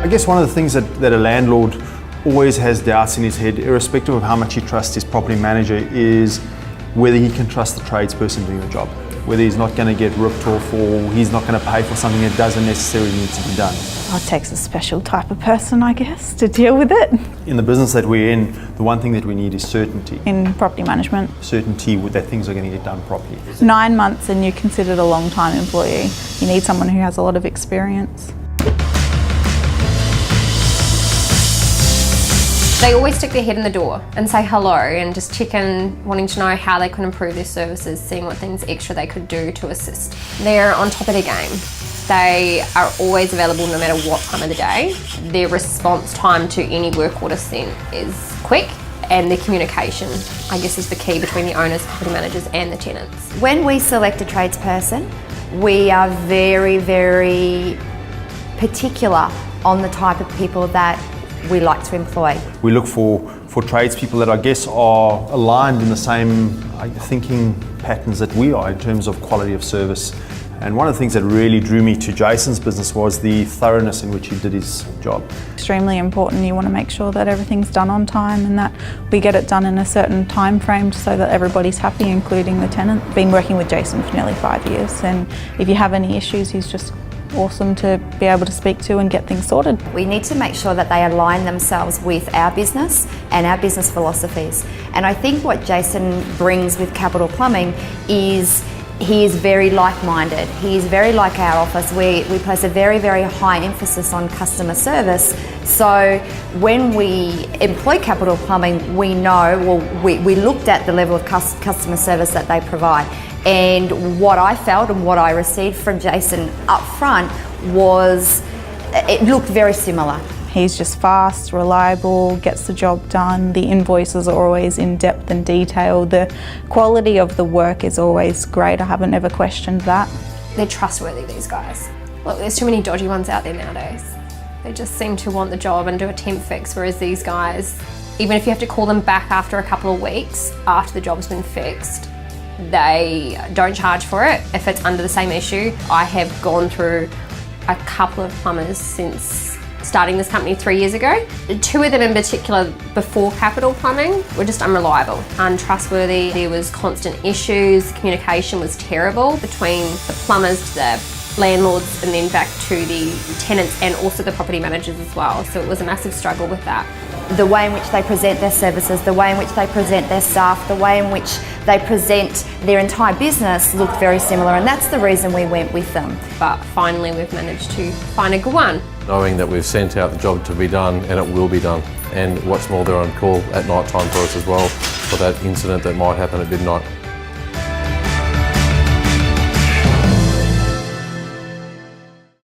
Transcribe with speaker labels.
Speaker 1: I guess one of the things that a landlord always has doubts in his head, irrespective of how much he trusts his property manager, is whether he can trust the tradesperson doing the job, whether he's not going to get ripped off or he's not going to pay for something that doesn't necessarily need to be done.
Speaker 2: It takes a special type of person, I guess, to deal with it.
Speaker 1: In the business that we're in, the one thing that we need is certainty.
Speaker 2: In property management.
Speaker 1: Certainty that things are going to get done properly.
Speaker 2: 9 months and you're considered a long-time employee. You need someone who has a lot of experience.
Speaker 3: They always stick their head in the door and say hello and just check in, wanting to know how they can improve their services, seeing what things extra they could do to assist. They're on top of their game. They are always available no matter what time of the day. Their response time to any work order sent is quick, and their communication, I guess, is the key between the owners, property managers and the tenants.
Speaker 4: When we select a tradesperson, we are very, very particular on the type of people that we like to employ.
Speaker 1: We look for tradespeople that I guess are aligned in the same thinking patterns that we are in terms of quality of service. And one of the things that really drew me to Jason's business was the thoroughness in which he did his job.
Speaker 2: Extremely important. You want to make sure that everything's done on time and that we get it done in a certain time frame so that everybody's happy, including the tenant. Been working with Jason for nearly 5 years, and if you have any issues, he's just awesome to be able to speak to and get things sorted.
Speaker 4: We need to make sure that they align themselves with our business and our business philosophies. And I think what Jason brings with Capital Plumbing is he is very like-minded. He is very like our office. We place a very, very high emphasis on customer service. So when we employ Capital Plumbing, we know, well, we looked at the level of customer service that they provide. And what I felt and what I received from Jason up front was, it looked very similar.
Speaker 2: He's just fast, reliable, gets the job done. The invoices are always in depth and detailed. The quality of the work is always great. I haven't ever questioned that.
Speaker 3: They're trustworthy, these guys. Look, there's too many dodgy ones out there nowadays. They just seem to want the job and do a temp fix, whereas these guys, even if you have to call them back after a couple of weeks after the job's been fixed, they don't charge for it if it's under the same issue. I have gone through a couple of plumbers since starting this company 3 years ago. 2 of them in particular before Capital Plumbing were just unreliable, untrustworthy. There was constant issues, communication was terrible between the plumbers, the landlords, and then back to the tenants and also the property managers as well. So it was a massive struggle with that.
Speaker 4: The way in which they present their services, the way in which they present their staff, the way in which they present their entire business looked very similar, and that's the reason we went with them.
Speaker 3: But finally we've managed to find a good one.
Speaker 5: Knowing that we've sent out the job to be done and it will be done. And what's more, they're on call at night time for us as well for that incident that might happen at midnight.